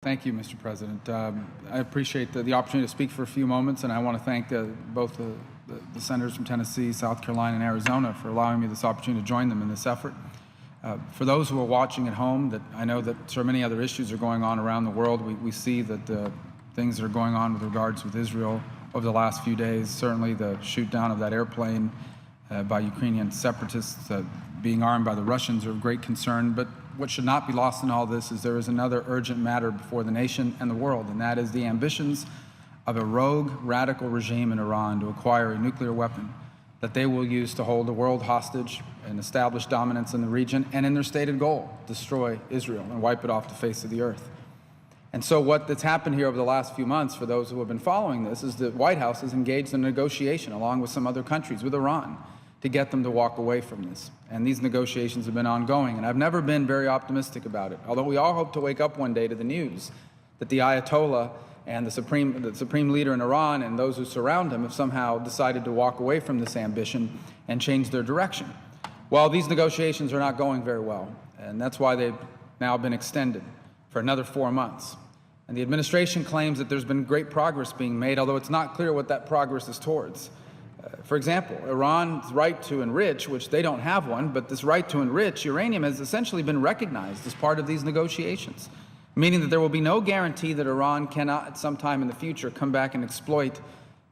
Thank you, Mr. President. I appreciate the opportunity to speak for a few moments, and I want to thank both the senators from Tennessee, South Carolina, and Arizona for allowing me this opportunity to join them in this effort. For those who are watching at home, that I know that so many other issues are going on around the world. We see that things that are going on with regards with Israel over the last few days, certainly the shoot down of that airplane by Ukrainian separatists being armed by the Russians are of great concern. But what should not be lost in all this is there is another urgent matter before the nation and the world, and that is the ambitions of a rogue radical regime in Iran to acquire a nuclear weapon that they will use to hold the world hostage and establish dominance in the region, and in their stated goal, destroy Israel and wipe it off the face of the earth. And so what's happened here over the last few months, for those who have been following this, is the White House has engaged in a negotiation along with some other countries, with Iran, to get them to walk away from this. And these negotiations have been ongoing, and I've never been very optimistic about it, although we all hope to wake up one day to the news that the Ayatollah and the supreme leader in Iran and those who surround him have somehow decided to walk away from this ambition and change their direction. Well, these negotiations are not going very well, and that's why they've now been extended for another 4 months. And the administration claims that there's been great progress being made, although it's not clear what that progress is towards. For example, Iran's right to enrich, which they don't have one, but this right to enrich uranium has essentially been recognized as part of these negotiations, meaning that there will be no guarantee that Iran cannot at some time in the future come back and exploit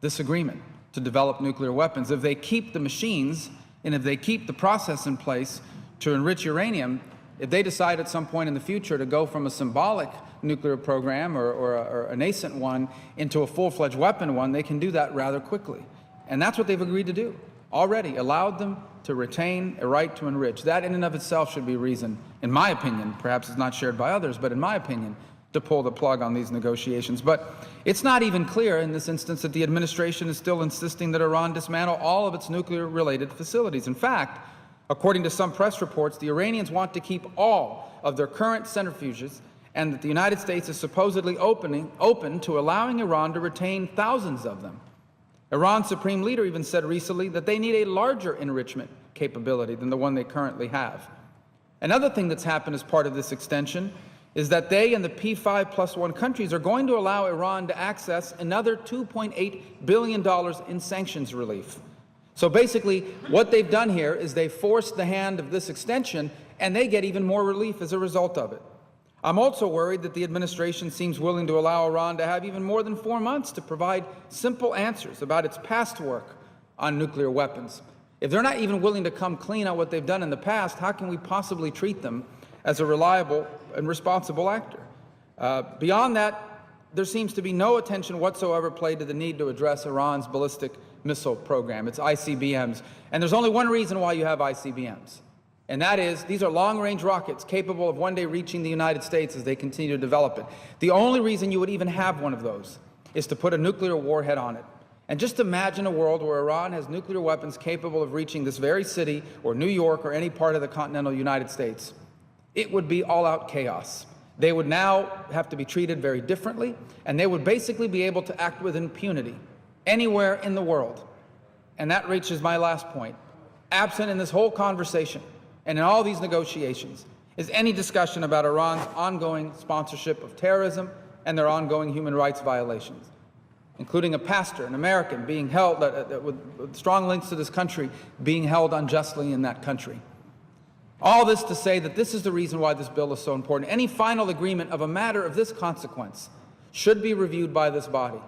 this agreement to develop nuclear weapons. If they keep the machines and if they keep the process in place to enrich uranium, if they decide at some point in the future to go from a symbolic nuclear program or a nascent one into a full-fledged weapon one, they can do that rather quickly. And that's what they've agreed to do already, allowed them to retain a right to enrich. That in and of itself should be reason, in my opinion, perhaps it's not shared by others, but in my opinion, to pull the plug on these negotiations. But it's not even clear in this instance that the administration is still insisting that Iran dismantle all of its nuclear-related facilities. In fact, according to some press reports, the Iranians want to keep all of their current centrifuges, and that the United States is supposedly open to allowing Iran to retain thousands of them. Iran's supreme leader even said recently that they need a larger enrichment capability than the one they currently have. Another thing that's happened as part of this extension is that they and the P5+1 countries are going to allow Iran to access another $2.8 billion in sanctions relief. So basically, what they've done here is they've forced the hand of this extension, and they get even more relief as a result of it. I'm also worried that the administration seems willing to allow Iran to have even more than 4 months to provide simple answers about its past work on nuclear weapons. If they're not even willing to come clean on what they've done in the past, how can we possibly treat them as a reliable and responsible actor? Beyond that, there seems to be no attention whatsoever paid to the need to address Iran's ballistic missile program, its ICBMs. And there's only one reason why you have ICBMs. And that is, these are long-range rockets capable of one day reaching the United States as they continue to develop it. The only reason you would even have one of those is to put a nuclear warhead on it. And just imagine a world where Iran has nuclear weapons capable of reaching this very city, or New York, or any part of the continental United States. It would be all-out chaos. They would now have to be treated very differently, and they would basically be able to act with impunity anywhere in the world. And that reaches my last point. Absent in this whole conversation and in all these negotiations is any discussion about Iran's ongoing sponsorship of terrorism and their ongoing human rights violations, including a pastor, an American, being held with strong links to this country, being held unjustly in that country. All this to say that this is the reason why this bill is so important. Any final agreement of a matter of this consequence should be reviewed by this body,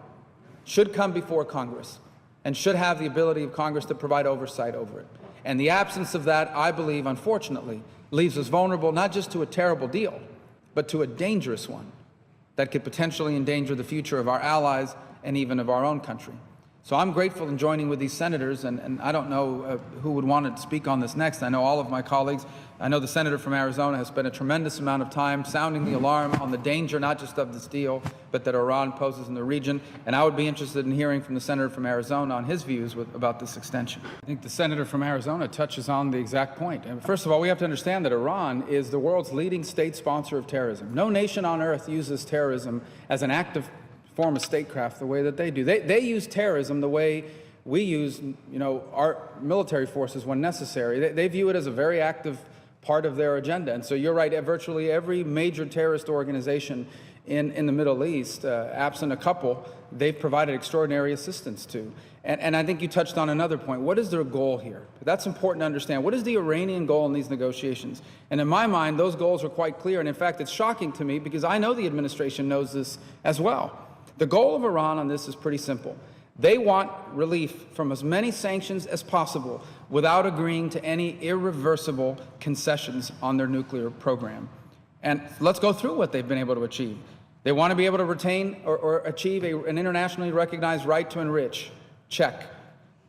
should come before Congress, and should have the ability of Congress to provide oversight over it. And the absence of that, I believe, unfortunately, leaves us vulnerable not just to a terrible deal, but to a dangerous one that could potentially endanger the future of our allies and even of our own country. So I'm grateful in joining with these senators, and I don't know who would want to speak on this next. I know all of my colleagues. I know the senator from Arizona has spent a tremendous amount of time sounding the alarm on the danger, not just of this deal, but that Iran poses in the region. And I would be interested in hearing from the senator from Arizona on his views about this extension. I think the senator from Arizona touches on the exact point. And first of all, we have to understand that Iran is the world's leading state sponsor of terrorism. No nation on earth uses terrorism as an active form of statecraft the way that they do. They use terrorism the way we use, our military forces when necessary. They view it as a very active part of their agenda. And so you're right, virtually every major terrorist organization in the Middle East, absent a couple, they've provided extraordinary assistance to. And I think you touched on another point. What is their goal here? That's important to understand. What is the Iranian goal in these negotiations? And in my mind, those goals are quite clear. And in fact, it's shocking to me because I know the administration knows this as well. The goal of Iran on this is pretty simple. They want relief from as many sanctions as possible without agreeing to any irreversible concessions on their nuclear program. And let's go through what they've been able to achieve. They want to be able to retain or achieve an internationally recognized right to enrich. Check.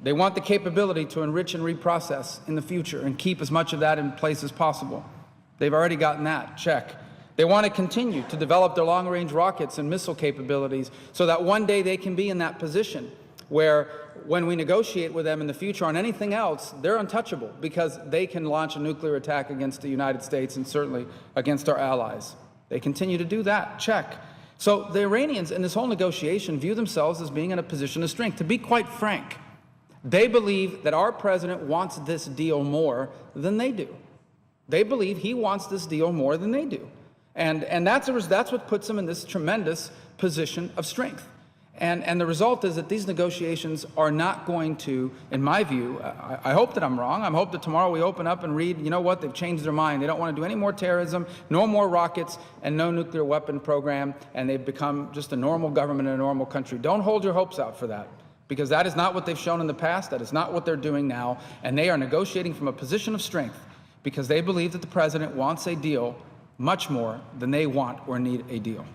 They want the capability to enrich and reprocess in the future and keep as much of that in place as possible. They've already gotten that. Check. They want to continue to develop their long-range rockets and missile capabilities so that one day they can be in that position where when we negotiate with them in the future on anything else, they're untouchable because they can launch a nuclear attack against the United States and certainly against our allies. They continue to do that. Check. So the Iranians in this whole negotiation view themselves as being in a position of strength. To be quite frank, they believe that our president wants this deal more than they do. They believe he wants this deal more than they do. And that's what puts them in this tremendous position of strength. And the result is that these negotiations are not going to, in my view, I hope that I'm wrong. I hope that tomorrow we open up and read, you know what, they've changed their mind. They don't want to do any more terrorism, no more rockets, and no nuclear weapon program, and they've become just a normal government in a normal country. Don't hold your hopes out for that, because that is not what they've shown in the past. That is not what they're doing now, and they are negotiating from a position of strength because they believe that the president wants a deal much more than they want or need a deal.